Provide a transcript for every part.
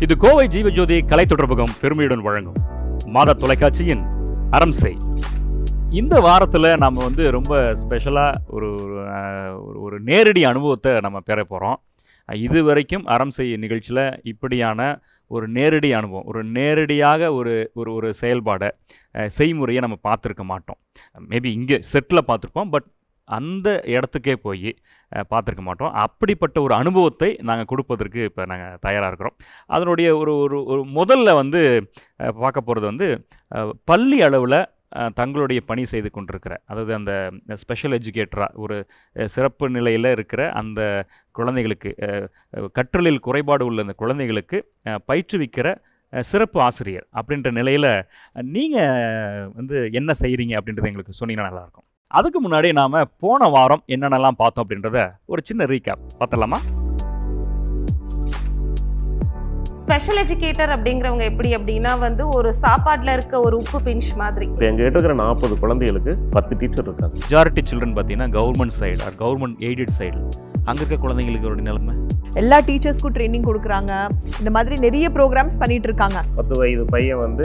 இது கோவை ஜீவஜோதி கலை தொடர்பகம் பெருமையுடன் வழங்கும் மாத தொலைக்காட்சியின் அறம் செய். இந்த வாரத்தில் நம்ம ரொம்ப ஸ்பெஷலாக ஒரு நேரடி அனுபவத்தை நம்ம பெற போகிறோம். இது வரைக்கும் அறம் செய் நிகழ்ச்சியில் இப்படியான ஒரு நேரடி அனுபவம், ஒரு நேரடியாக ஒரு செயல்பாடை செய்முறையை நம்ம பார்த்துருக்க மாட்டோம். மேபி இங்கே செட்டில் பார்த்துருப்போம், பட் அந்த இடத்துக்கே போய் பார்த்துருக்க மாட்டோம். அப்படிப்பட்ட ஒரு அனுபவத்தை நாங்கள் கொடுப்பதற்கு இப்போ நாங்கள் தயாராக இருக்கிறோம். அதனுடைய ஒரு முதல்ல பார்க்க போகிறது பள்ளி அளவில் தங்களுடைய பணி செய்து கொண்டிருக்கிற, அதாவது அந்த ஸ்பெஷல் எஜுகேட்டராக ஒரு சிறப்பு நிலையில் இருக்கிற அந்த குழந்தைகளுக்கு, கற்றலில் குறைபாடு உள்ள அந்த குழந்தைகளுக்கு பயிற்றுவிக்கிற சிறப்பு ஆசிரியர் அப்படின்ற நிலையில் நீங்கள் என்ன செய்கிறீங்க அப்படின்றத எங்களுக்கு சொன்னீங்கன்னா நல்லாயிருக்கும். அதுக்கு முன்னாடி நாம் போன வாரம் என்னென்னலாம் பார்த்தோம் அப்படின்றத ஒரு சின்ன ரீகேப் பார்த்தலாமா? ஸ்பெஷல் எஜுகேட்டர் அப்படிங்கிறவங்க எப்படி அப்படின்னா ஒரு சாப்பாட்டில் இருக்க ஒரு உப்பு பிஞ்ச் மாதிரி. இப்போ எங்ககிட்ட இருக்கிற 40 குழந்தைகளுக்கு 10 டீச்சர் இருக்காங்க. மெஜாரிட்டி சில்ட்ரன் பார்த்தீங்கன்னா government side or government aided side. அங்கே இருக்க குழந்தைங்களுக்கு ஒரு நிலைமை, எல்லா டீச்சர்ஸ்க்கும் ட்ரைனிங் கொடுக்குறாங்க. இந்த மாதிரி நிறைய ப்ரோக்ராம்ஸ் பண்ணிட்டு இருக்காங்க. 10 வயது பையன்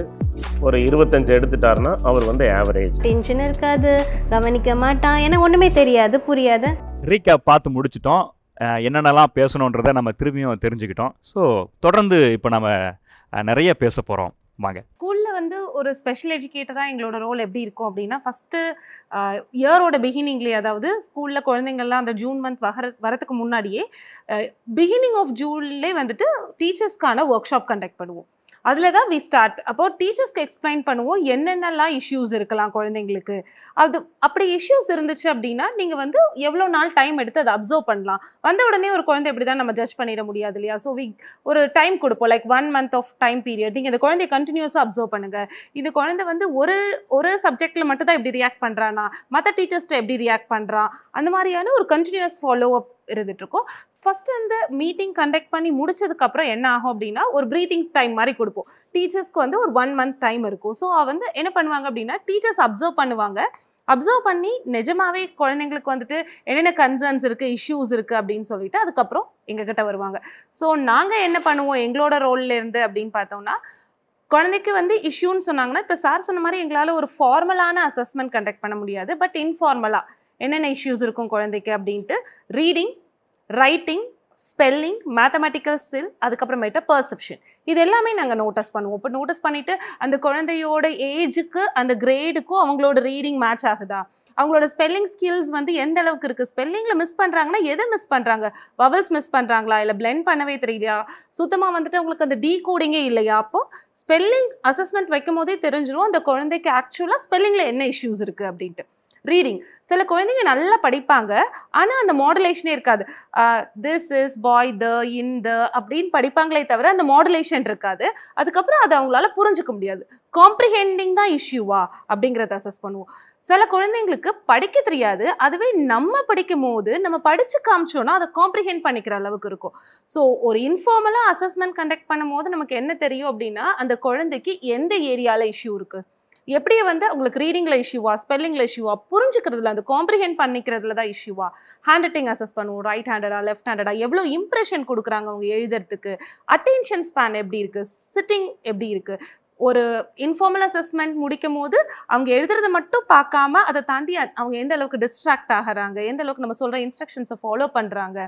ஒரு 25 எடுத்துட்டாருன்னா அவர் ஆவரேஜ். டென்ஷன் இருக்காது, கவனிக்க மாட்டான், எனக்கு ஒன்றுமே தெரியாது, புரியாது. ரீகேப் பார்த்து முடிச்சிட்டோம். என்னென்னலாம் பேசணுன்றதை நம்ம திரும்பியும் தெரிஞ்சுக்கிட்டோம். ஸோ தொடர்ந்து இப்போ நம்ம நிறைய பேச போகிறோம். வாங்க. ஸ்கூலில் ஒரு ஸ்பெஷல் எஜுகேட்டராக எங்களோட ரோல் எப்படி இருக்கும் அப்படின்னா, ஃபஸ்ட்டு இயரோட பிகினிங்லேயே, அதாவது ஸ்கூலில் குழந்தைங்கள்லாம் அந்த ஜூன் மந்த் வரத்துக்கு முன்னாடியே பிகினிங் ஆஃப் ஜூன்லேயே டீச்சர்ஸ்க்கான ஒர்க் ஷாப் கண்டக்ட் பண்ணுவோம். அதில் தான் வி ஸ்டார்ட். அப்போ டீச்சர்ஸ்க்கு எக்ஸ்பிளைன் பண்ணுவோம் என்னென்னலாம் இஷ்யூஸ் இருக்கலாம் குழந்தைங்களுக்கு. அப்படி இஷ்யூஸ் இருந்துச்சு அப்படின்னா நீங்கள் எவ்வளோ நாள் டைம் எடுத்து அதை அப்சர்வ் பண்ணலாம். வந்த உடனே ஒரு குழந்தை எப்படி தான் நம்ம ஜட்ஜ் பண்ணிட முடியாது இல்லையா? ஸோ ஒரு டைம் கொடுப்போம், like 1 month of time period. நீங்கள் இந்த குழந்தைய கண்டினியூஸாக அப்சர்வ் பண்ணுங்கள். இந்த குழந்தை ஒரு சப்ஜெக்டில் மட்டும் தான் எப்படி ரியாக்ட் பண்ணுறானா, மற்ற டீச்சர்ஸ்ட்டு எப்படி ரியாக்ட் பண்ணுறான், அந்த மாதிரியான ஒரு கண்டினியூஸ் ஃபாலோ அப் இருந்துகிட்ருக்கோம். ஃபஸ்ட்டு அந்த மீட்டிங் கண்டக்ட் பண்ணி முடிச்சதுக்கப்புறம் என்ன ஆகும் அப்படின்னா, ஒரு ப்ரீத்திங் டைம் மாதிரி கொடுப்போம். டீச்சர்ஸ்க்கு ஒரு 1 month டைம் இருக்கும். ஸோ என்ன பண்ணுவாங்க அப்படின்னா, டீச்சர்ஸ் அப்சர்வ் பண்ணுவாங்க. அப்சர்வ் பண்ணி நிஜமாவே குழந்தைங்களுக்கு என்னென்ன கன்சர்ன்ஸ் இருக்குது, இஷ்யூஸ் இருக்குது அப்படின்னு சொல்லிட்டு அதுக்கப்புறம் எங்ககிட்ட வருவாங்க. ஸோ நாங்கள் என்ன பண்ணுவோம் எங்களோட ரோல்லேருந்து அப்படின்னு பார்த்தோம்னா, குழந்தைக்கு இஷ்யூன்னு சொன்னாங்கன்னா, இப்போ சார் சொன்ன மாதிரி எங்களால் ஒரு ஃபார்மலான அசஸ்மெண்ட் கண்டக்ட் பண்ண முடியாது. பட் இன்ஃபார்மலாக என்னென்ன இஷ்யூஸ் இருக்கும் குழந்தைக்கு அப்படின்ட்டு reading, writing, spelling, mathematical skill, அதுக்கப்புறமேட்டு பர்செப்ஷன், இது எல்லாமே நாங்கள் நோட்டீஸ் பண்ணுவோம். இப்போ நோட்டீஸ் பண்ணிவிட்டு அந்த குழந்தையோட ஏஜுக்கு அந்த கிரேடுக்கும் அவங்களோட ரீடிங் மேட்ச் ஆகுதா, அவங்களோட ஸ்பெல்லிங் ஸ்கில்ஸ் எந்த அளவுக்கு இருக்குது, ஸ்பெல்லிங்கில் மிஸ் பண்ணுறாங்கன்னா எதை மிஸ் பண்ணுறாங்க, வவல்ஸ் மிஸ் பண்ணுறாங்களா, இல்லை பிளெண்ட் பண்ணவே தெரியலையா, சுத்தமாக அவங்களுக்கு அந்த டீகோடிங்கே இல்லையா. அப்போது ஸ்பெல்லிங் அசஸ்மெண்ட் வைக்கும் போதே தெரிஞ்சிடும் அந்த குழந்தைக்கு ஆக்சுவலாக ஸ்பெல்லிங்கில் என்ன இஷ்யூஸ் இருக்குது அப்படின்ட்டு. ரீடிங், சில குழந்தைங்க நல்லா படிப்பாங்க, ஆனால் அந்த மாடுலேஷனே இருக்காது. திஸ் இஸ் பாய், த, இன், த அப்படின்னு படிப்பாங்களே தவிர அந்த மாடுலேஷன் இருக்காது. அதுக்கப்புறம் அதை அவங்களால புரிஞ்சுக்க முடியாது. காம்ப்ரிஹெண்டிங் தான் இஷ்யூவா அப்படிங்கிறத அசஸ் பண்ணுவோம். சில குழந்தைங்களுக்கு படிக்க தெரியாது, அதுவே நம்ம படிக்கும் போது நம்ம படித்து காமிச்சோன்னா அதை காம்ப்ரிஹெண்ட் பண்ணிக்கிற அளவுக்கு இருக்கும். ஸோ ஒரு இன்ஃபார்மலாக அசஸ்மெண்ட் கண்டக்ட் பண்ணும் போது நமக்கு என்ன தெரியும் அப்படின்னா, அந்த குழந்தைக்கு எந்த ஏரியாவில் இஷ்யூ இருக்குது, எப்படி உங்களுக்கு ரீடிங்கில் இஷ்யூவா, ஸ்பெல்லிங்கில் இஷ்யூவா, புரிஞ்சுக்கிறதுல அந்த காம்ப்ரிஹெண்ட் பண்ணிக்கிறதுல தான் இஷ்யூவா, ஹேண்ட் ரைட்டிங் அசஸ் பண்ணுவோம், ரைட் ஹேண்டடா லெஃப்ட் ஹேண்டடா, எவ்வளோ இம்ப்ரெஷன் கொடுக்குறாங்க அவங்க எழுதுறதுக்கு, அட்டென்ஷன் ஸ்பேன் எப்படி இருக்குது, சிட்டிங் எப்படி இருக்குது. ஒரு இன்ஃபார்மல் அசஸ்மெண்ட் முடிக்கும் போது அவங்க எழுதுறதை மட்டும் பார்க்காம அதை தாண்டி அவங்க எந்த அளவுக்கு டிஸ்ட்ராக்ட் ஆகிறாங்க, எந்த அளவுக்கு நம்ம சொல்கிற இன்ஸ்ட்ரக்ஷன்ஸை ஃபாலோ பண்ணுறாங்க,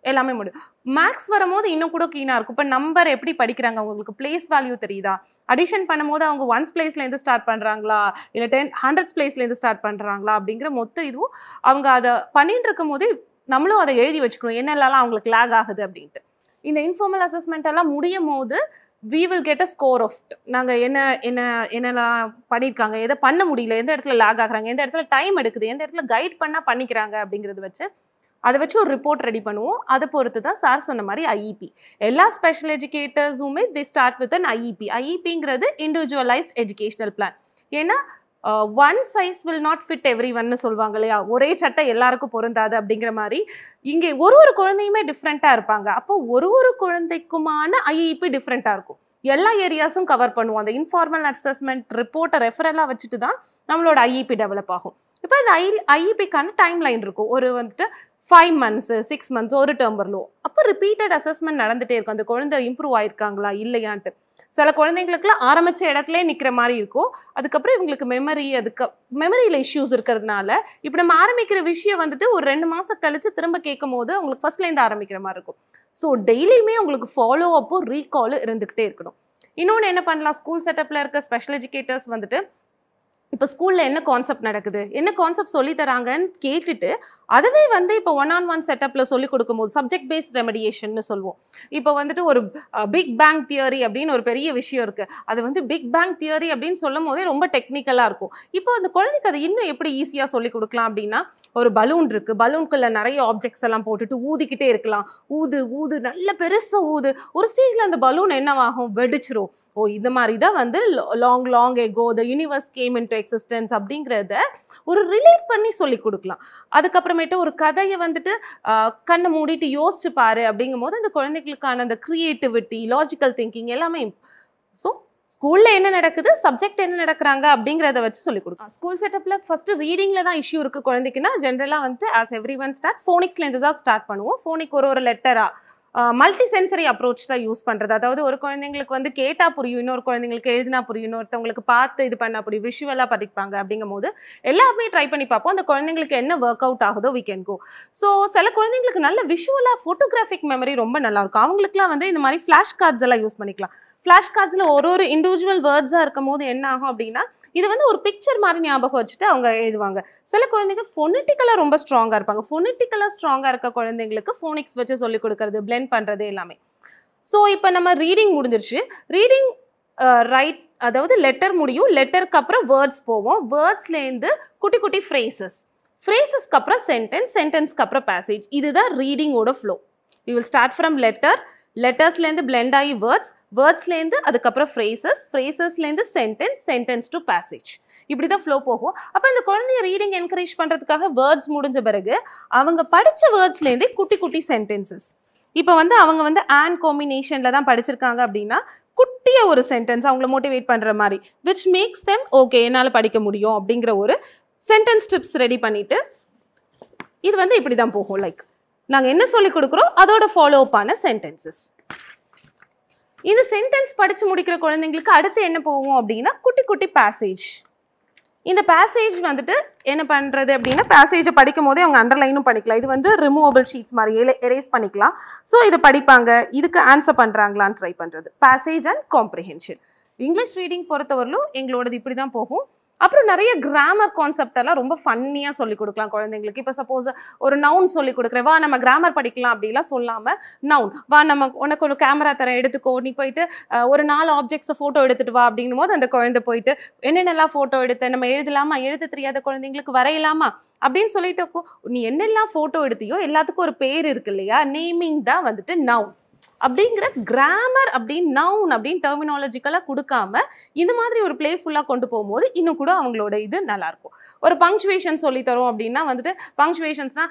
எல்லாமே முடியும். மேக்ஸ் வரும்போது இன்னும் கூட கீனாக இருக்கும். இப்போ நம்பர் எப்படி படிக்கிறாங்க, அவங்களுக்கு பிளேஸ் வேல்யூ தெரியுதா, அடிஷன் பண்ணும்போது அவங்க 1s பிளேஸ்லேருந்து ஸ்டார்ட் பண்ணுறாங்களா, இல்லை 100s பிளேஸ்லேருந்து ஸ்டார்ட் பண்ணுறாங்களா அப்படிங்கிற மொத்த இதுவும் அவங்க அதை பண்ணிட்டு இருக்கும் போதே நம்மளும் அதை எழுதி வச்சுக்கணும், என்னெல்லாம் அவங்களுக்கு லேக் ஆகுது அப்படின்ட்டு. இந்த இன்ஃபார்மல் அசஸ்மெண்ட் எல்லாம் முடியும் போது we will get a score of நாங்கள் என்னெல்லாம் பண்ணியிருக்காங்க, எதை பண்ண முடியல, எந்த இடத்துல லேக் ஆகுறாங்க, எந்த இடத்துல டைம் எடுக்குது, எந்த இடத்துல கைட் பண்ணால் பண்ணிக்கிறாங்க அப்படிங்கிறது வச்சு அதை வச்சு ஒரு ரிப்போர்ட் ரெடி பண்ணுவோம். அதை பொறுத்து தான் சார் சொன்ன மாதிரி ஐஇபி. எல்லா ஸ்பெஷல் எஜுகேட்டர்ஸுமே the start with an IEP. ஐஇபிங்கிறது இண்டிவிஜுவலைஸ்ட் எஜுகேஷனல் பிளான். ஏன்னா one size will not fit every ஒன்னு சொல்லுவாங்க இல்லையா, ஒரே சட்டை எல்லாருக்கும் பொருந்தாது அப்படிங்கிற மாதிரி இங்கே ஒரு குழந்தையுமே டிஃப்ரெண்ட்டாக இருப்பாங்க. அப்போ ஒரு குழந்தைக்குமான ஐஇபி டிஃப்ரெண்ட்டாக இருக்கும். எல்லா ஏரியாஸும் கவர் பண்ணுவோம். அந்த இன்ஃபார்மல் அசஸ்மெண்ட் ரிப்போர்ட்டை ரெஃபரெல்லாம் வச்சுட்டு தான் நம்மளோட ஐஇபி டெவலப் ஆகும். இப்போ இந்த ஐஇபிக்கான டைம் லைன் இருக்கும். ஒரு 5 months 6 months ஒரு டேர்ம் வரலும். அப்போ ரிப்பீட்டட் அசஸ்மெண்ட் நடந்துகிட்டே இருக்கும், அந்த குழந்தை இம்ப்ரூவ் ஆயிருக்காங்களா இல்லையான்ட்டு. சில குழந்தைங்களுக்குலாம் ஆரம்பித்த இடத்துல நிற்கிற மாதிரி இருக்கும், அதுக்கப்புறம் இவங்களுக்கு மெமரியில் இஷ்யூஸ் இருக்கிறதுனால இப்போ நம்ம ஆரம்பிக்கிற விஷயம் வந்துட்டு ஒரு 2 மாதம் கழித்து திரும்ப கேட்கும் போது அவங்களுக்கு ஃபர்ஸ்ட்லேருந்து ஆரம்பிக்கிற மாதிரி இருக்கும். ஸோ டெய்லியுமே உங்களுக்கு ஃபாலோ அப்போ ரீகால் இருந்துக்கிட்டே இருக்கணும். இன்னொன்று என்ன பண்ணலாம், ஸ்கூல் செட்டப்பில் இருக்க ஸ்பெஷல் எஜுகேட்டர்ஸ் வந்துட்டு இப்போ ஸ்கூலில் என்ன கான்செப்ட் நடக்குது, என்ன கான்செப்ட் சொல்லி தராங்கன்னு கேட்டுட்டு அதுவே வந்து இப்போ 1-on-1 செட்டப்பில் சொல்லி கொடுக்கும்போது சப்ஜெக்ட் பேஸ்ட் ரெமடியேஷன்னு சொல்லுவோம். இப்போ வந்துட்டு ஒரு பிக் பேங் தியரி அப்படின்னு ஒரு பெரிய விஷயம் இருக்குது, அது வந்து பிக் பேங் தியரி அப்படின்னு சொல்லும் போதே ரொம்ப டெக்னிக்கலாக இருக்கும். இப்போ அந்த குழந்தைக்கு அதை இன்னும் எப்படி ஈஸியாக சொல்லி கொடுக்கலாம் அப்படின்னா, ஒரு பலூன் இருக்குது, பலூனுக்குள்ளே நிறைய ஆப்ஜெக்ட்ஸ் எல்லாம் போட்டுட்டு ஊதிக்கிட்டே இருக்கலாம். ஊது நல்ல பெருசாக ஊது, ஒரு ஸ்டேஜில் அந்த பலூன் என்னவாகும், வெடிச்சிரும். ஓ இந்த மாதிரி தான் வந்து long echo the universe game into existence அப்படிங்கிறத ஒரு ரிலேட் பண்ணி சொல்லி கொடுக்கலாம். அதுக்கப்புறமேட்டு ஒரு கதையை வந்துட்டு கண்ணை மூடிட்டு யோசிச்சு பாரு அப்படிங்கும் போது அந்த குழந்தைகளுக்கான அந்த கிரியேட்டிவிட்டி, லாஜிக்கல் திங்கிங் எல்லாமே. ஸோ ஸ்கூலில் என்ன நடக்குது, சப்ஜெக்ட் என்ன நடக்கிறாங்க அப்படிங்கிறத வச்சு சொல்லிக் கொடுக்கலாம். ஸ்கூல் செட்டப்பில் ஃபஸ்ட்டு ரீடிங்கில் தான் இஷ்யூ இருக்குது குழந்தைக்குன்னா, ஜென்ரலாக வந்துட்டு ஆஸ் எவ்ரி ஒன் ஃபோனிக்ஸ்லேருந்து தான் ஸ்டார்ட் பண்ணுவோம். ஃபோனிக் ஒரு லெட்டராக மல்டி சென்சரி அப்ரோச் தான் யூஸ் பண்ணுறது. அதாவது ஒரு குழந்தைங்களுக்கு வந்து கேட்டால் புரியும், இன்னொரு குழந்தைங்களுக்கு எழுதினா புரியும், இன்னொருத்தவங்களுக்கு பார்த்து இது பண்ணால் புரியும், விஷுவலாக படிப்பாங்க. அப்படிங்கும் போது எல்லாமே ட்ரை பண்ணி பார்ப்போம், அந்த குழந்தைங்களுக்கு என்ன ஒர்க் அவுட் ஆகுதோ வி கேன் கோ. ஸோ சில குழந்தைங்களுக்கு நல்ல விஷுவலாக ஃபோட்டோகிராஃபிக் மெமரி ரொம்ப நல்லாயிருக்கும், அவங்களுக்குலாம் வந்து இந்த மாதிரி ஃப்ளாஷ் கார்ட்ஸ் எல்லாம் யூஸ் பண்ணிக்கலாம். ஃப்ளாஷ் கார்ட்ஸில் ஒரு இண்டிவிஜுவல் வேர்ட்ஸாக இருக்கும் போது என்ன ஆகும் அப்படின்னா, இது வந்து ஒரு பிக்சர் மாதிரி ஞாபகம் வச்சுட்டு அவங்க எழுதுவாங்க. சில குழந்தைங்க ஃபோனட்டிக்கலாக ரொம்ப ஸ்ட்ராங்காக இருப்பாங்க, ஃபோனட்டிக்கலாக ஸ்ட்ராங்காக இருக்க குழந்தைங்களுக்கு ஃபோனிக்ஸ் வச்சு சொல்லிக் கொடுக்கறது, பிளெண்ட் பண்ணுறது எல்லாமே. ஸோ இப்போ நம்ம ரீடிங் முடிஞ்சிருச்சு. ரீடிங் ரைட் அதாவது லெட்டர் முடியும், லெட்டருக்கு அப்புறம் வேர்ட்ஸ் போவோம், வேர்ட்ஸ்லேருந்து குட்டி குட்டி ஃப்ரேசஸ்க்கு அப்புறம் சென்டென்ஸ்க்கு அப்புறம் பேசேஜ். இதுதான் ரீடிங்கோட flow. We will start from லெட்டர்ஸ்லேருந்து பிளெண்ட் ஆகி வேர்ட்ஸ்லேருந்து அதுக்கப்புறம் ஃப்ரேசஸ்லேருந்து சென்டென்ஸ் டு பேசேஜ். இப்படி தான் ஃப்ளோ போகும். அப்போ இந்த குழந்தைய ரீடிங் என்கரேஜ் பண்ணுறதுக்காக வேர்ட்ஸ் முடிஞ்ச பிறகு அவங்க படித்த வேர்ட்ஸ்லேருந்தே குட்டி குட்டி சென்டென்சஸ். இப்போ வந்து அவங்க வந்து ஆன் காம்பினேஷனில் தான் படிச்சிருக்காங்க அப்படின்னா குட்டிய ஒரு சென்டென்ஸ் அவங்கள மோட்டிவேட் பண்ணுற மாதிரி, விச் மேக்ஸ் தெம் ஓகே என்னால் படிக்க முடியும் அப்படிங்கிற ஒரு சென்டென்ஸ் டிப்ஸ் ரெடி பண்ணிவிட்டு இது வந்து இப்படி தான் போகும். லைக் நாங்கள் என்ன சொல்லிக் கொடுக்குறோம் அதோட ஃபாலோ அப் ஆன சென்டென்சஸ். இந்த சென்டென்ஸ் படித்து முடிக்கிற குழந்தைங்களுக்கு அடுத்து என்ன போவோம் அப்படின்னா குட்டி குட்டி பேசேஜ். இந்த பேசேஜ் வந்துட்டு என்ன பண்ணுறது அப்படின்னா, பேசேஜை படிக்கும் போதே அவங்க அண்டர்லைனும் பண்ணிக்கலாம். இது வந்து ரிமூவபிள் ஷீட்ஸ் மாதிரி எரேஸ் பண்ணிக்கலாம். ஸோ இதை படிப்பாங்க, இதுக்கு ஆன்சர் பண்ணுறாங்களான்னு ட்ரை பண்ணுறது. Passage and comprehension. English reading பொறுத்தவரையிலும் எங்களோடது இப்படி தான் போகும். அப்புறம் நிறைய கிராமர் கான்செப்ட் எல்லாம் ரொம்ப ஃபன்னியாக சொல்லிக் கொடுக்கலாம் குழந்தைங்களுக்கு. இப்போ சப்போஸ் ஒரு நவுன் சொல்லிக் கொடுக்குறேன், வா நம்ம கிராமர் படிக்கலாம் அப்படிலாம் சொல்லாமல், நவுன் வா நம்ம உனக்கு ஒரு கேமரா தரேன் எடுத்துக்கோ, நீ போயிட்டு ஒரு 4 ஆப்ஜெக்ட்ஸை ஃபோட்டோ எடுத்துகிட்டு வா அப்படிங்கும் போது அந்த குழந்தை போயிட்டு என்னென்னலாம் ஃபோட்டோ எடுத்த, நம்ம எழுதலாமா, எழுத தெரியாத குழந்தைங்களுக்கு வரையலாமா அப்படின்னு சொல்லிட்டு, நீ என்னெல்லாம் ஃபோட்டோ எடுத்தியோ எல்லாத்துக்கும் ஒரு பேர் இருக்கு இல்லையா, நேமிங் தான் வந்துட்டு நவுன். அப்படிங்கிற கிராமர் அப்படின்னு நவுன் அப்படின்னு டெர்மினாலஜிக்கலாக கொடுக்காம இந்த மாதிரி ஒரு பிளேஃபுல்லாக கொண்டு போகும்போது இன்னும் கூட அவங்களோட இது நல்லாயிருக்கும். ஒரு பங்க்சுவேஷன் சொல்லித்தரோம் அப்படின்னா வந்துட்டு பங்க்சுவேஷன்ஸ்னால்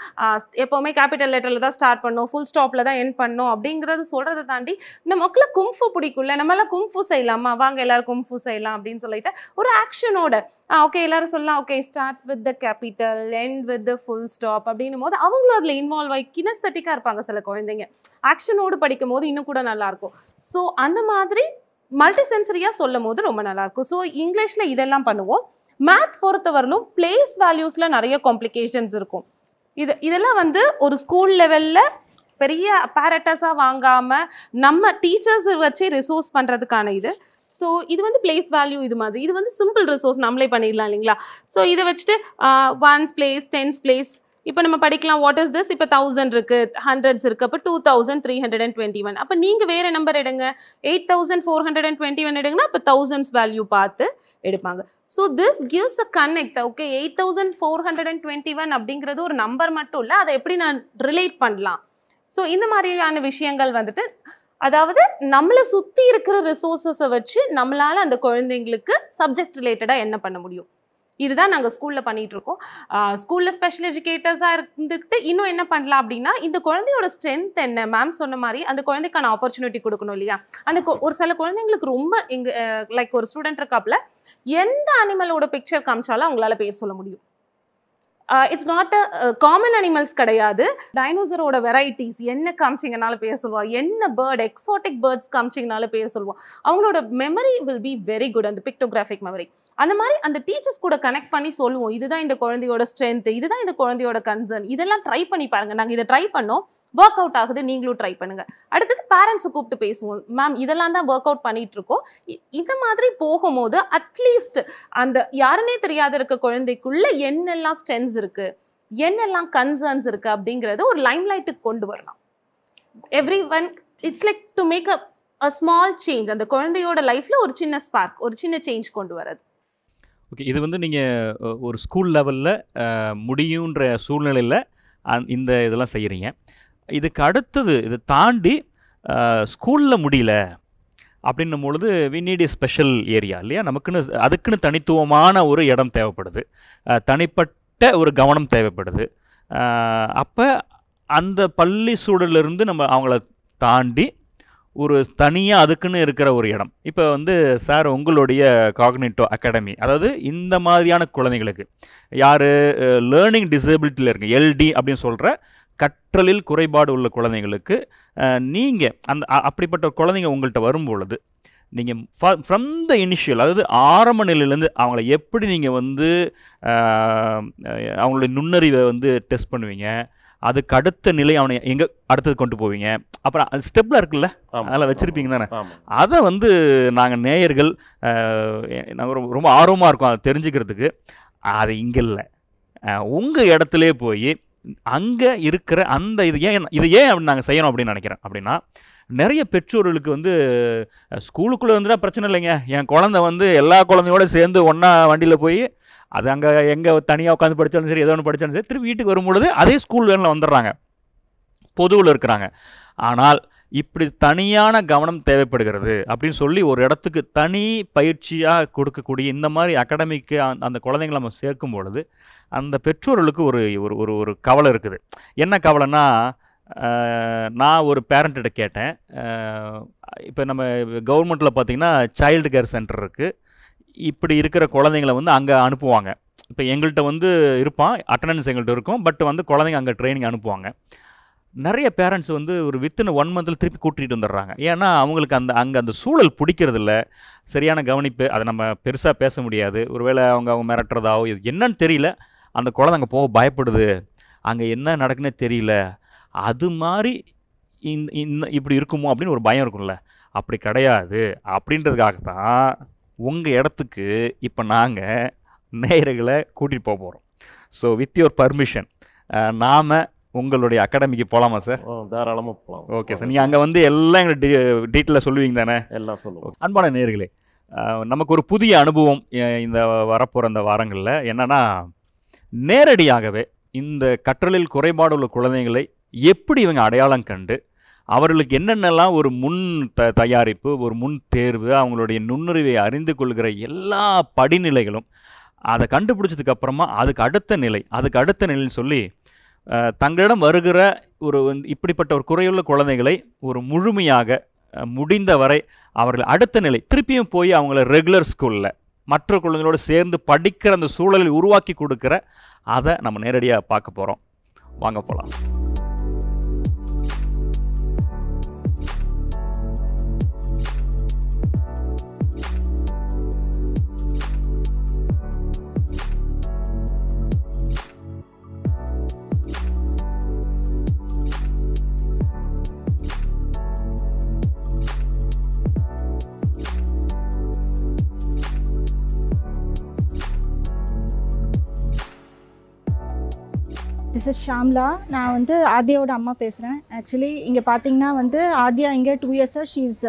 எப்போவுமே கேபிட்டல் லெட்டரில் தான் ஸ்டார்ட் பண்ணணும், ஃபுல் ஸ்டாப்பில் தான் எண்ட் பண்ணணும் அப்படிங்கிறது சொல்கிறத தாண்டி நமக்குலாம் கும்ஃபு பிடிக்கும்ல, நம்மளாம் கும்ஃபு செய்யலாமா, வாங்க எல்லோரும் கும்ஃபு செய்யலாம் அப்படின்னு சொல்லிட்டு ஒரு ஆக்ஷனோட ஓகே எல்லாரும் சொல்லலாம், okay start with the capital end with the full stop அப்படின்னும் போது அவங்களும் அதில் இன்வால்வ் ஆகி கினஸ்தட்டிக்காக இருப்பாங்க. சில குழந்தைங்க ஆக்ஷனோடு படிக்கும் போது இன்னும் கூட நல்லாயிருக்கும். ஸோ அந்த மாதிரி மல்டி சென்சரியாக சொல்லும் போது ரொம்ப நல்லாயிருக்கும். ஸோ இங்கிலீஷில் இதெல்லாம் பண்ணுவோம். மேத் பொறுத்தவரையிலும் பிளேஸ் வேல்யூஸில் நிறைய காம்ப்ளிகேஷன்ஸ் இருக்கும். இதெல்லாம் வந்து ஒரு ஸ்கூல் லெவலில் பெரிய அப்பேரட்டஸாக வாங்காமல் நம்ம டீச்சர்ஸ் வச்சு ரிசோர்ஸ் பண்ணுறதுக்கான இது. ஸோ இது வந்து பிளேஸ் வேல்யூ, இது மாதிரி இது வந்து சிம்பிள் ரிசோர்ஸ் நம்மளே பண்ணிடலாம் இல்லைங்களா. ஸோ இதை வச்சுட்டு 1's place 10's place இப்போ நம்ம படிக்கலாம். வாட் இஸ் திஸ், இப்போ 1000 இருக்குது, 100s இருக்குது, அப்போ 2321. அப்போ நீங்கள் வேறு நம்பர் எடுங்க, 8421 எடுங்கன்னா அப்போ 1000s வேல்யூ பார்த்து எடுப்பாங்க. So this gives a connect. Okay 8421 அப்படிங்கிறது ஒரு நம்பர் மட்டும் இல்லை, அதை எப்படி நான் ரிலேட் பண்ணலாம். ஸோ இந்த மாதிரியான விஷயங்கள் வந்துட்டு, அதாவது நம்மளை சுற்றி இருக்கிற ரிசோர்ஸஸை வச்சு நம்மளால் அந்த குழந்தைங்களுக்கு சப்ஜெக்ட் ரிலேட்டடாக என்ன பண்ண முடியும், இதுதான் நாங்கள் ஸ்கூலில் பண்ணிகிட்ருக்கோம். ஸ்கூலில் ஸ்பெஷல் எஜுகேட்டர்ஸாக இருந்துக்கிட்டு இன்னும் என்ன பண்ணலாம் அப்படின்னா, இந்த குழந்தையோட ஸ்ட்ரென்த் என்ன, மேம் சொன்ன மாதிரி அந்த குழந்தைக்கான ஆப்பர்ச்சுனிட்டி கொடுக்கணும் இல்லையா. அந்த ஒரு சில குழந்தைங்களுக்கு ரொம்ப லைக் ஒரு ஸ்டூடெண்ட் இருக்காப்புல எந்த அனிமலோட பிக்சர் காமிச்சாலும் அவங்களால பேர் சொல்ல முடியும். It's not a common animals கிடையாது. டைனோசரோட வெரைட்டிஸ் என்ன காமிச்சிங்கனால பேர் சொல்லுவா, என்ன பேர்ட் எக்ஸாட்டிக் பேர்ட்ஸ் காமிச்சிங்கனால பேர் சொல்லுவா. அவங்களோட memory will be very good, அந்த பிக்டோகிராஃபிக் மெமரி. அந்த மாதிரி அந்த டீச்சர்ஸ் கூட கனெக்ட் பண்ணி சொல்லுவோம், இதுதான் இந்த குழந்தையோட ஸ்ட்ரென்த், இதுதான் இந்த குழந்தையோட கன்சர்ன், இதெல்லாம் ட்ரை பண்ணி பாருங்க, நாங்கள் இதை ட்ரை பண்ணோம், ஒர்க் அவுட் ஆகுது, நீங்களும் ட்ரை பண்ணுங்க. அடுத்தது பேரண்ட்ஸை கூப்பிட்டு பேசுவோம், மேம் இதெல்லாம் தான் ஒர்க் அவுட் பண்ணிட்டு இருக்கோம். இந்த மாதிரி போகும்போது அட்லீஸ்ட் அந்த யாருன்னே தெரியாத இருக்க குழந்தைக்குள்ள என்னெல்லாம் ஸ்ட்ரென்த்ஸ் இருக்கு, என்னெல்லாம் கன்சர்ன்ஸ் இருக்கு அப்படிங்கறது ஒரு லைம் லைட்டுக்கு கொண்டு வரலாம். Everyone it's like to make a small change, அந்த குழந்தையோட லைஃப்ல ஒரு சின்ன ஸ்பார்க், ஒரு சின்ன சேஞ்ச் கொண்டு வரது. ஓகே, இது வந்து நீங்கள் ஒரு ஸ்கூல் லெவலில் முடியுன்ற சூழ்நிலையில் இந்த இதெல்லாம் செய்கிறீங்க. இதுக்கு அடுத்தது இதை தாண்டி ஸ்கூலில் முடியல அப்படின்னும் பொழுது we need a special area இல்லையா, நமக்குன்னு அதுக்குன்னு தனித்துவமான ஒரு இடம் தேவைப்படுது, தனிப்பட்ட ஒரு கவனம் தேவைப்படுது. அப்போ அந்த பள்ளி சூழலிருந்து நம்ம அவங்கள தாண்டி ஒரு தனியாக அதுக்குன்னு இருக்கிற ஒரு இடம். இப்போ வந்து சார் உங்களுடைய காக்னிட்டோ அகாடமி, அதாவது இந்த மாதிரியான குழந்தைங்களுக்கு யார் லேர்னிங் டிசேபிலிட்டியில் இருக்கு, எல்டி அப்படின்னு சொல்கிற கற்றலில் குறைபாடு உள்ள குழந்தைங்களுக்கு நீங்கள் அப்படிப்பட்ட குழந்தைங்க உங்கள்கிட்ட வரும்பொழுது நீங்கள் ஃப்ரம் த இனிஷியல், அதாவது ஆரம்ப நிலையிலேருந்து அவங்கள எப்படி நீங்கள் வந்து அவங்களுடைய நுண்ணறிவை வந்து டெஸ்ட் பண்ணுவீங்க, அதுக்கு அடுத்த நிலை அவனை எங்கே அடுத்தது கொண்டு போவீங்க, அப்புறம் அது ஸ்டெப்பில் இருக்குல்ல அதெல்லாம் வச்சுருப்பீங்க தானே, அதை வந்து நாங்கள் நேயர்கள் நாங்கள் ரொம்ப ஆர்வமாக இருக்கோம் அதை தெரிஞ்சுக்கிறதுக்கு. அது இங்கே இல்லை, உங்கள் இடத்துல போய் அங்கே இருக்கிற அந்த இது ஏன் அப்படி நாங்கள் செய்யணும் அப்படின்னு நினைக்கிறேன் அப்படின்னா, நிறைய பெற்றோர்களுக்கு வந்து ஸ்கூலுக்குள்ளே வந்துட்டால் பிரச்சனை இல்லைங்க, என் குழந்தை வந்து எல்லா குழந்தையோட சேர்ந்து ஒன்றா வண்டியில் போய் அது அங்கே எங்கே தனியாக உட்காந்து படித்தாலும் சரி, ஏதோ ஒன்று படித்தாலும் சரி, திருப்பி வீட்டுக்கு வரும்பொழுது அதே ஸ்கூல் வேனில் வந்துடுறாங்க, பொதுவில் இருக்கிறாங்க. ஆனால் இப்படி தனியான கவனம் தேவைப்படுகிறது அப்படின்னு சொல்லி ஒரு இடத்துக்கு தனி பயிற்சியாக கொடுக்கக்கூடிய இந்த மாதிரி அகாடமிக்கு அந்த குழந்தைங்களை நம்ம சேர்க்கும் பொழுது அந்த பெற்றோர்களுக்கு ஒரு ஒரு ஒரு கவலை இருக்குது. என்ன கவலைன்னா, நான் ஒரு பேரண்ட்டிட்ட கேட்டேன், இப்போ நம்ம கவர்மெண்ட்டில் பார்த்திங்கன்னா சைல்டு கேர் சென்டர் இருக்குது, இப்படி இருக்கிற குழந்தைங்களை வந்து அங்கே அனுப்புவாங்க. இப்போ எங்கள்கிட்ட வந்து இருப்பான், அட்டண்டன்ஸ் எங்கள்கிட்ட இருக்கும், பட் வந்து குழந்தைங்க அங்கே ட்ரைனிங் அனுப்புவாங்க. நிறைய பேரண்ட்ஸ் வந்து ஒரு வித்தின் 1 மந்தில் திருப்பி கூட்டிகிட்டு வந்துடுறாங்க. ஏன்னா அவங்களுக்கு அங்கே அந்த சூழல் பிடிக்கிறதில்ல, சரியான கவனிப்பு, அதை நம்ம பெருசாக பேச முடியாது, ஒருவேளை அவங்க மிரட்டுறதாவோ இது என்னன்னு தெரியல, அந்த குழந்தை அங்கே போக பயப்படுது, அங்கே என்ன நடக்குன்னே தெரியல, அது மாதிரி இப்படி இருக்குமோ அப்படின்னு ஒரு பயம் இருக்கும்ல, அப்படி கிடையாது. அப்படின்றதுக்காகத்தான் உங்கள் இடத்துக்கு இப்போ நாங்கள் நேயர்களை கூட்டிகிட்டு போக போகிறோம். ஸோ வித் யுவர் பர்மிஷன் நாம் உங்களுடைய அகாடமிக்கு போகலாமா சார்? தாராளமாக போகலாம். ஓகே சார், நீங்கள் அங்கே வந்து எல்லாம் எங்களுக்கு டீட்டெயிலாக சொல்லுவீங்க தானே? எல்லாம் சொல்லுவோம். அன்பான நேயர்களே, நமக்கு ஒரு புதிய அனுபவம் இந்த வரப்போகிற அந்த வாரங்களில் என்னென்னா, நேரடியாகவே இந்த கற்றலில் குறைபாடு உள்ள குழந்தைகளை எப்படி இவங்க அடையாளம் கண்டு அவர்களுக்கு என்னென்னலாம் ஒரு முன் தயாரிப்பு, ஒரு முன் தேர்வு, அவங்களுடைய நுண்ணுறிவை அறிந்து கொள்கிற எல்லா படிநிலைகளும் அதை கண்டுபிடிச்சதுக்கு அப்புறமா அதுக்கு அடுத்த நிலைன்னு சொல்லி தங்களிடம் வருகிற ஒரு இப்படிப்பட்ட ஒரு குறையுள்ள குழந்தைகளை ஒரு முழுமையாக முடிந்தவரை அவர்கள் அடுத்த நிலை திருப்பியும் போய் அவங்கள ரெகுலர் ஸ்கூலில் மற்ற குழந்தைகளோடு சேர்ந்து படிக்கிற அந்த சூழலை உருவாக்கி கொடுக்குற அதை நம்ம நேரடியாக பார்க்க போகிறோம். வாங்க போகலாம். This is Shamla. நான் வந்து ஆத்யாவோட அம்மா பேசுகிறேன். ஆக்சுவலி இங்கே பார்த்தீங்கன்னா வந்து ஆத்யா இங்கே 2 இயர்ஸாக ஷீஸ்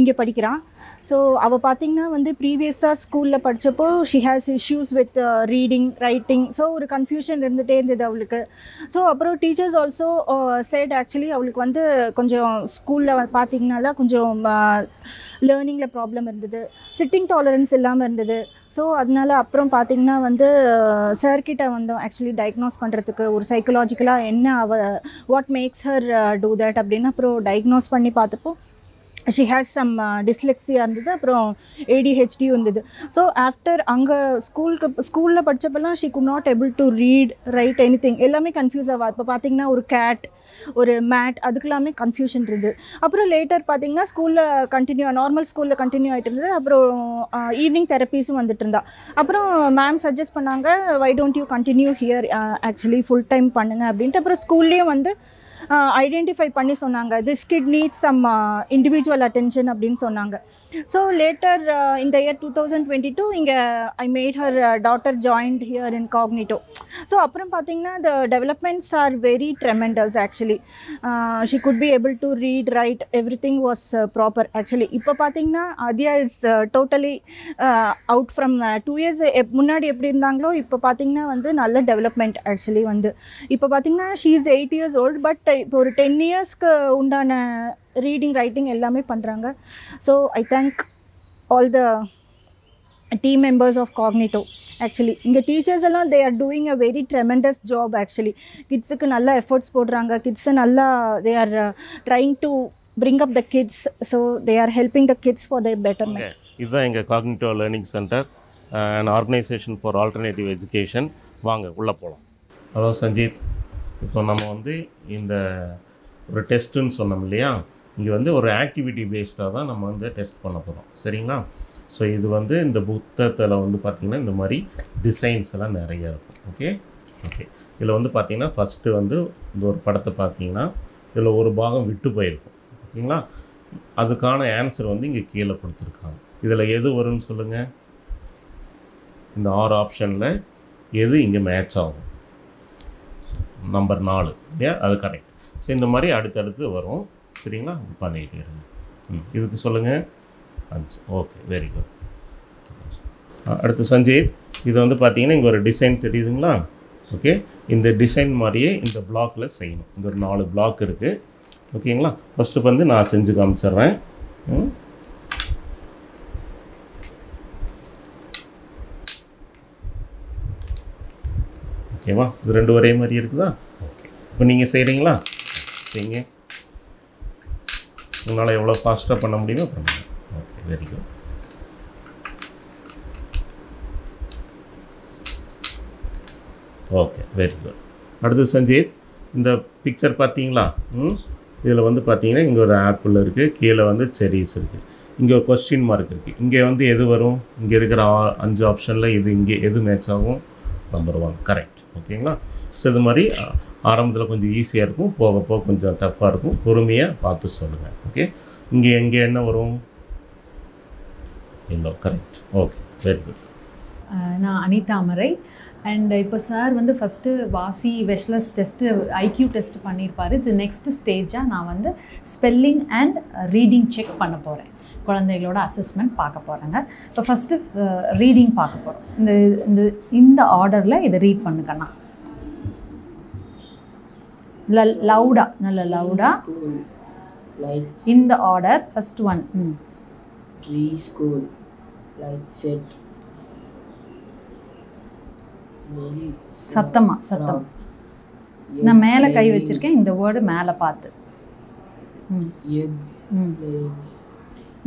இங்கே படிக்கிறான். ஸோ அவள் பார்த்தீங்கன்னா வந்து ப்ரீவியஸாக ஸ்கூலில் படித்தப்போ she has issues with reading, writing. So ஒரு கன்ஃபியூஷன் இருந்துகிட்டே இருந்தது அவளுக்கு. ஸோ அப்புறம் டீச்சர்ஸ் ஆல்சோ சைட் ஆக்சுவலி அவளுக்கு வந்து கொஞ்சம் ஸ்கூலில் பார்த்தீங்கன்னால கொஞ்சம் லேர்னிங்கில் ப்ராப்ளம் இருந்தது, சிட்டிங் டாலரன்ஸ் இல்லாமல் இருந்தது. ஸோ அதனால அப்புறம் பார்த்திங்கன்னா வந்து சார்கிட்ட வந்தோம் ஆக்சுவலி டயக்னோஸ் பண்ணுறதுக்கு, ஒரு சைக்கலாஜிக்கலாக என்ன what makes hour do that அப்படின்னு. அப்புறம் டயக்னோஸ் பண்ணி பார்த்தப்போ ஷி ஹேஸ் சம் டிஸ்லெக்ஸியா இருந்தது, அப்புறம் ஏடிஹெச்டி இருந்தது. ஸோ ஆஃப்டர் அங்கே ஸ்கூலில் படித்தப்பெல்லாம் she could not able to read write anything, எல்லாமே கன்ஃபியூஸ் ஆவா. இப்போ பார்த்தீங்கன்னா ஒரு கேட், ஒரு மேட், அதுக்கெல்லாமே கன்ஃபியூஷன் இருந்தது. அப்புறம் லேட்டர் பார்த்தீங்கன்னா ஸ்கூலில் நார்மல் ஸ்கூலில் கண்டினியூ ஆகிட்டு இருந்தது. அப்புறம் ஈவினிங் தெரப்பீஸும் வந்துட்டு இருந்தா. அப்புறம் மேம் சஜஸ்ட் பண்ணாங்க, why don't you continue here, actually full time பண்ணுங்க அப்படின்ட்டு. அப்புறம் ஸ்கூல்லேயும் வந்து ஐடென்டிஃபை பண்ணி சொன்னாங்க, this kid need some individual attention அப்படின்னு சொன்னாங்க. ஸோ லேட்டர் இந்த இயர் 2022 இங்கே I made her daughter joined here in Cognito. So அப்புறம் பார்த்தீங்கன்னா the developments are very tremendous actually. She could be able to read write, everything was proper actually. இப்போ பார்த்தீங்கன்னா Aadhya is totally out from 2 years முன்னாடி எப்படி இருந்தாங்களோ இப்போ பார்த்தீங்கன்னா வந்து நல்ல டெவலப்மெண்ட் ஆக்சுவலி. வந்து இப்போ பார்த்தீங்கன்னா she is 8 years old, but இப்போ ஒரு 10 yearsக்கு உண்டான ரீடிங் ரைட்டிங் எல்லாமே பண்ணுறாங்க. So I thank all the team members of Cognito actually. இங்கே டீச்சர்ஸ் எல்லாம் they are doing a very tremendous job actually. கிட்ஸுக்கு நல்லா எஃபர்ட்ஸ் போடுறாங்க, கிட்ஸை நல்லா they are trying to bring up the kids, so they are helping the kids for their betterment. இதுதான் எங்கள் Cognito learning centre and organisation for alternative education. வாங்க உள்ளே போகலாம். ஹலோ சஞ்சீத், இப்போ நம்ம வந்து இந்த ஒரு டெஸ்ட்டுன்னு சொன்னோம் இல்லையா, இங்கே வந்து ஒரு ஆக்டிவிட்டி பேஸ்டாக தான் நம்ம வந்து டெஸ்ட் பண்ண போகிறோம், சரிங்களா? ஸோ இது வந்து இந்த புத்தகத்தில் வந்து பார்த்திங்கன்னா இந்த மாதிரி டிசைன்ஸ் எல்லாம் நிறைய இருக்கும். ஓகே, இதில் வந்து பார்த்திங்கன்னா ஃபஸ்ட்டு வந்து இந்த ஒரு படத்தை பார்த்தீங்கன்னா இதில் ஒரு பாகம் விட்டு போயிருக்கும், ஓகேங்களா? அதுக்கான ஆன்சர் வந்து இங்கே கீழே கொடுத்துருக்காங்க. இதில் எது வரும்னு சொல்லுங்கள். இந்த 6 ஆப்ஷனில் எது இங்கே மேட்ச் ஆகும்? நம்பர் 4 இல்லையா, அது கரெக்ட். ஸோ இந்த மாதிரி அடுத்தடுத்து வரும், சரிங்களா? பண்ணிக்கிட்டே இருங்க. இதுக்கு சொல்லுங்கள் 5. Okay, very good. அடுத்து சஞ்சீத், இது வந்து பார்த்தீங்கன்னா இங்கே ஒரு டிசைன் தெரியுதுங்களா? ஓகே, இந்த டிசைன் மாதிரியே இந்த பிளாக்கில் செய்யணும். இங்கே ஒரு 4 பிளாக் இருக்குது, ஓகேங்களா? ஃபஸ்ட்டு வந்து நான் செஞ்சு காமிச்சிட்றேன். ஓகேவா? இது 2 ஒரே மாதிரி இருக்குதா? ஓகே, இப்போ நீங்கள் செய்கிறீங்களா? செய்யுங்க. உங்களால் எவ்வளோ ஃபாஸ்ட்டாக பண்ண முடியுமோ பண்ணுங்க. Okay, very good. Okay, very good. அடுத்து சஞ்சீத், இந்த பிக்சர் பார்த்தீங்களா? இதில் வந்து பார்த்தீங்கன்னா இங்கே ஒரு ஆப்பிள் இருக்குது, கீழே வந்து செரிஸ் இருக்குது, இங்கே ஒரு கொஸ்டின் மார்க் இருக்குது. இங்கே வந்து எது வரும்? இங்கே இருக்கிற 5 ஆப்ஷனில் இது இங்கே எது மேட்ச் ஆகும்? நம்பர் 1 கரெக்ட், ஓகேங்களா? ஸோ இது மாதிரி ஆரம்பத்தில் கொஞ்சம் ஈஸியாக இருக்கும், போக போக கொஞ்சம் டஃப்பாக இருக்கும், பொறுமையாக பார்த்து சொல்லுங்கள். ஓகே, இங்கே என்ன வரும்? Yellow, correct. Okay, very good. நான் அனிதா அமரை. அண்ட் இப்போ சார் வந்து ஃபஸ்ட்டு வாசி வெஷ்லஸ் டெஸ்ட்டு ஐக்யூ டெஸ்ட் பண்ணியிருப்பார். இது நெக்ஸ்ட் ஸ்டேஜாக நான் வந்து ஸ்பெல்லிங் அண்ட் ரீடிங் செக் பண்ண போகிறேன். குழந்தைகளோட அசஸ்மெண்ட் பார்க்க போகிறேங்க. இப்போ ஃபஸ்ட்டு ரீடிங் பார்க்க போகிறோம். இந்த ஆர்டரில் இதை ரீட் பண்ணுக்கண்ணா. லவுடா, நல்ல லவுடா. இந்த order first one. Tree school, light set. சத்தமா, சத்தம். நான் மேலே கை வச்சிருக்கேன், இந்த வேர்டு மேலே பார்த்து.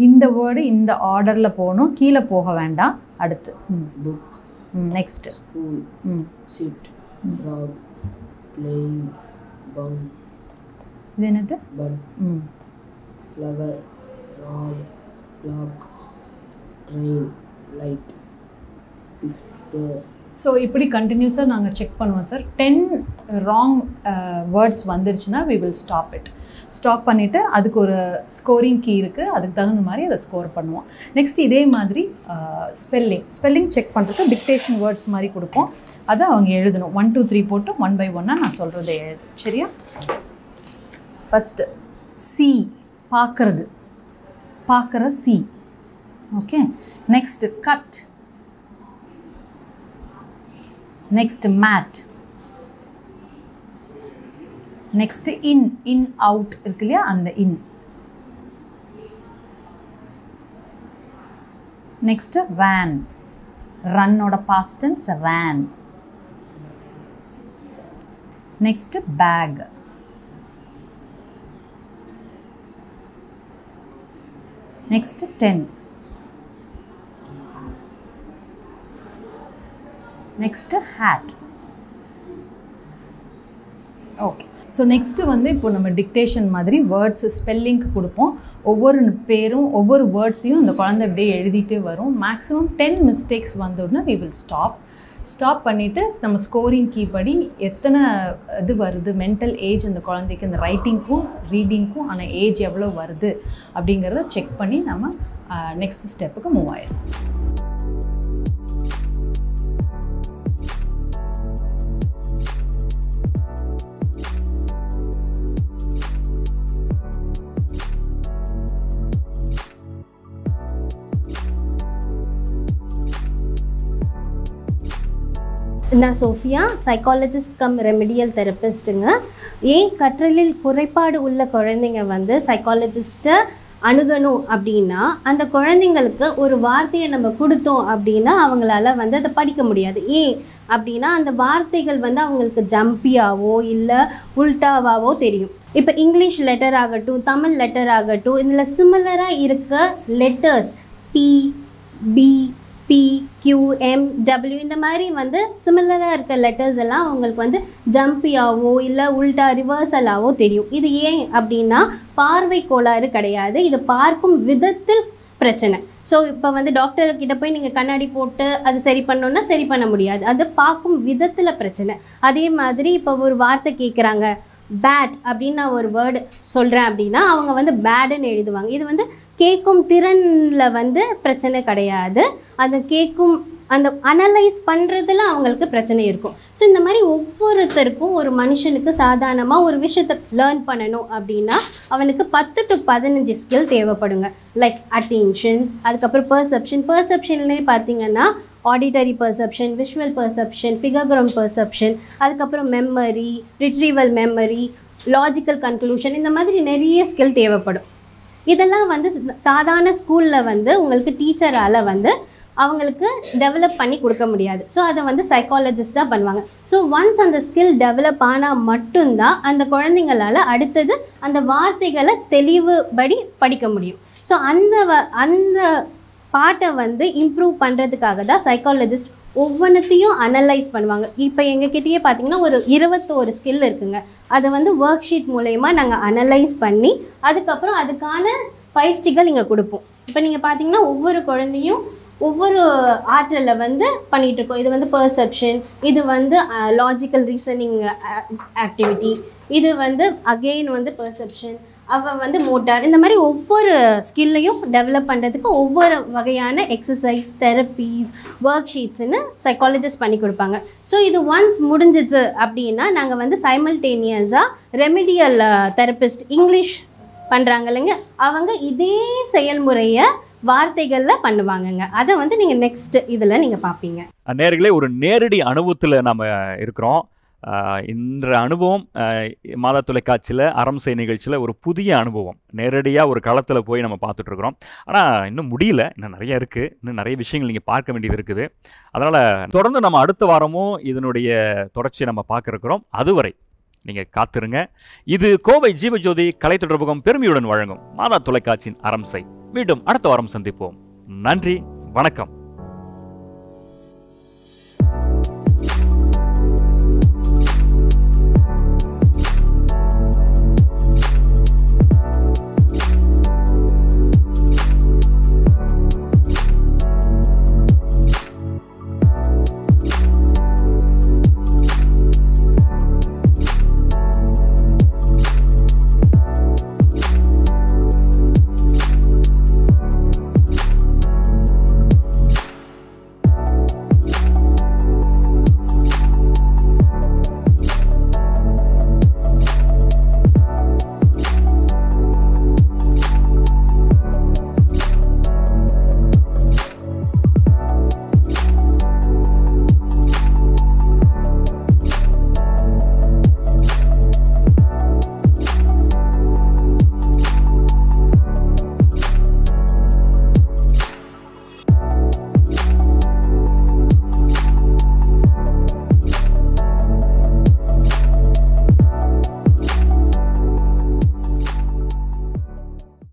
இந்த வேர்டு இந்த ஆர்டரில் போகணும், கீழே போக வேண்டாம். அடுத்து book, next school, sit, frog, playing, bun. இது என்னது? Bun, flower, rod, clock, train, light, picture. So இப்படி கண்டினியூஸாக நாங்கள் செக் பண்ணுவோம் சார். 10 ராங் வேர்ட்ஸ் வந்துருச்சுன்னா we will stop it. Stop பண்ணிவிட்டு அதுக்கு ஒரு ஸ்கோரிங் கீ இருக்குது, அதுக்கு தகுந்த மாதிரி அதை ஸ்கோர் பண்ணுவோம். நெக்ஸ்ட் இதே மாதிரி ஸ்பெல்லிங் செக் பண்ணுறதுக்கு டிக்டேஷன் வேர்ட்ஸ் மாதிரி கொடுப்போம், அதை அவங்க எழுதணும். 1 2 3 போட்டு 1 by 1 நான் சொல்கிறத எழுது, சரியா? ஃபஸ்ட்டு சி, பார்க்குற C. Okay, next cut, next mat, next in out இருக்கு இல்லையா, அந்த in. next ran, run ஓட past tense ran. next bag, next 10. Next hat. Okay. So next வந்து இப்போ நம்ம டிக்டேஷன் மாதிரி வேர்ட்ஸ் ஸ்பெல்லிங்க்கு கொடுப்போம். ஒவ்வொரு பேரும் ஒவ்வொரு வேர்ட்ஸையும் அந்த குழந்தை அப்படியே எழுதிட்டே வரும். மேக்ஸிமம் 10 மிஸ்டேக்ஸ் வந்தோடனே we will ஸ்டாப் பண்ணிவிட்டு நம்ம ஸ்கோரிங் கீ படி எத்தனை இது வருது, மென்டல் ஏஜ் அந்த குழந்தைக்கு, அந்த ரைட்டிங்க்கும் ரீடிங்க்கும் ஆனால் ஏஜ் எவ்வளோ வருது அப்படிங்கிறத செக் பண்ணி நம்ம நெக்ஸ்ட் ஸ்டெப்புக்கு மூவ் ஆயிடும். நான் சோஃபியா, சைக்காலஜிஸ்ட் கம் ரெமிடியல் தெரபிஸ்ட்டுங்க. ஏன் கற்றலில் குறைபாடு உள்ள குழந்தைங்க வந்து சைக்காலஜிஸ்ட்டை அணுகணும் அப்படின்னா, அந்த குழந்தைங்களுக்கு ஒரு வார்த்தையை நம்ம கொடுத்தோம் அப்படின்னா அவங்களால வந்து அதை படிக்க முடியாது. ஏன் அப்படின்னா அந்த வார்த்தைகள் வந்து அவங்களுக்கு ஜம்பியாவோ இல்லை உல்டாவாவோ தெரியும். இப்போ இங்கிலீஷ் லெட்டர் ஆகட்டும், தமிழ் லெட்டர் ஆகட்டும், இதில் சிமிலராக இருக்க letters P, B, P, Q, M, W இந்த மாதிரி வந்து சிமிலராக இருக்க லெட்டர்ஸ் எல்லாம் அவங்களுக்கு வந்து ஜம்பியாவோ இல்லை உல்டா ரிவர்சலாவோ தெரியும். இது ஏன் அப்படின்னா பார்வை கோளாறு கிடையாது, இது பார்க்கும் விதத்தில் பிரச்சனை. ஸோ இப்போ வந்து டாக்டர்கிட்ட போய் நீங்கள் கண்ணாடி போட்டு அது சரி பண்ணோன்னா சரி பண்ண முடியாது, அது பார்க்கும் விதத்தில் பிரச்சனை. அதே மாதிரி இப்போ ஒரு வார்த்தை கேட்குறாங்க, பேட் அப்படின்னு நான் ஒரு வேர்டு சொல்கிறேன் அப்படின்னா அவங்க வந்து பேடுன்னு எழுதுவாங்க. இது வந்து கேட்கும் திறனில் வந்து பிரச்சனை கிடையாது, அந்த கேட்கும் அந்த அனலைஸ் பண்ணுறதுல அவங்களுக்கு பிரச்சனை இருக்கும். ஸோ இந்த மாதிரி ஒவ்வொருத்தருக்கும் ஒரு மனுஷனுக்கு சாதாரணமாக ஒரு விஷயத்தை லேர்ன் பண்ணணும் அப்படின்னா அவனுக்கு 10 to 15 ஸ்கில் தேவைப்படுங்க. லைக் அட்டென்ஷன், அதுக்கப்புறம் பர்செப்ஷன்லேயே பார்த்தீங்கன்னா auditory perception, visual perception, figure ground perception, அதுக்கப்புறம் memory, retrieval memory, logical conclusion, இந்த மாதிரி நிறைய ஸ்கில் தேவைப்படும். இதெல்லாம் வந்து சாதாரண ஸ்கூலில் வந்து உங்களுக்கு டீச்சரால் வந்து அவங்களுக்கு டெவலப் பண்ணி கொடுக்க முடியாது. ஸோ அதை வந்து சைக்காலஜிஸ்ட் தான் பண்ணுவாங்க. ஸோ ஒன்ஸ் அந்த ஸ்கில் டெவலப் ஆனால் மட்டும்தான் அந்த குழந்தைங்களால் அடுத்தது அந்த வார்த்தைகளை தெளிவுபடி படிக்க முடியும். ஸோ அந்த பாட்டை வந்து இம்ப்ரூவ் பண்ணுறதுக்காக தான் சைக்காலஜிஸ்ட் ஒவ்வொன்றத்தையும் அனலைஸ் பண்ணுவாங்க. இப்போ எங்ககிட்டயே பார்த்தீங்கன்னா ஒரு 21 ஸ்கில் இருக்குங்க. அதை வந்து ஒர்க் ஷீட் மூலயமா நாங்கள் அனலைஸ் பண்ணி அதுக்கப்புறம் அதுக்கான பயிற்சிகள் இங்கே கொடுப்போம். இப்போ நீங்கள் பார்த்தீங்கன்னா ஒவ்வொரு குழந்தையும் ஒவ்வொரு ஆற்றலில் வந்து பண்ணிகிட்ருக்கோம். இது வந்து பர்செப்ஷன், இது வந்து லாஜிக்கல் ரீசனிங் ஆக்டிவிட்டி, இது வந்து அகெயின் வந்து பர்செப்ஷன், அவள் வந்து மோட்டார், இந்த மாதிரி ஒவ்வொரு ஸ்கில்லையும் டெவலப் பண்ணுறதுக்கு ஒவ்வொரு வகையான எக்ஸசைஸ், தெரப்பீஸ், ஒர்க் ஷீட்ஸ்ன்னு சைக்காலஜிஸ்ட் பண்ணி கொடுப்பாங்க. ஸோ இது ஒன்ஸ் முடிஞ்சது அப்படின்னா நாங்கள் வந்து சைமல்டேனியஸாக ரெமிடியல் தெரபிஸ்ட் இங்கிலீஷ் பண்ணுறாங்க இல்லைங்க, அவங்க இதே செயல்முறையை வார்த்தைகளில் பண்ணுவாங்கங்க. அதை வந்து நீங்கள் நெக்ஸ்ட் இதில் நீங்கள் பார்ப்பீங்க. நேர்களே, ஒரு நேரடி அனுபவத்தில் நம்ம இருக்கிறோம். இந்த அனுபவம் மாதா தொலைக்காட்சியில் அரம்சை நிகழ்ச்சியில் ஒரு புதிய அனுபவம். நேரடியாக ஒரு களத்தில் போய் நம்ம பார்த்துட்ருக்குறோம். ஆனால் இன்னும் முடியல, இன்னும் நிறைய இருக்குது, இன்னும் நிறைய விஷயங்கள் நீங்கள் பார்க்க வேண்டியது இருக்குது. அதனால் தொடர்ந்து நம்ம அடுத்த வாரமும் இதனுடைய தொடர்ச்சியை நம்ம பார்க்க இருக்கிறோம். அதுவரை நீங்கள் காத்திருங்க. இது கோவை ஜீவஜோதி கலை தொடர்பகம் பெருமையுடன் வழங்கும் மாதா தொலைக்காட்சியின் அரம்சை. மீண்டும் அடுத்த வாரம் சந்திப்போம். நன்றி, வணக்கம்.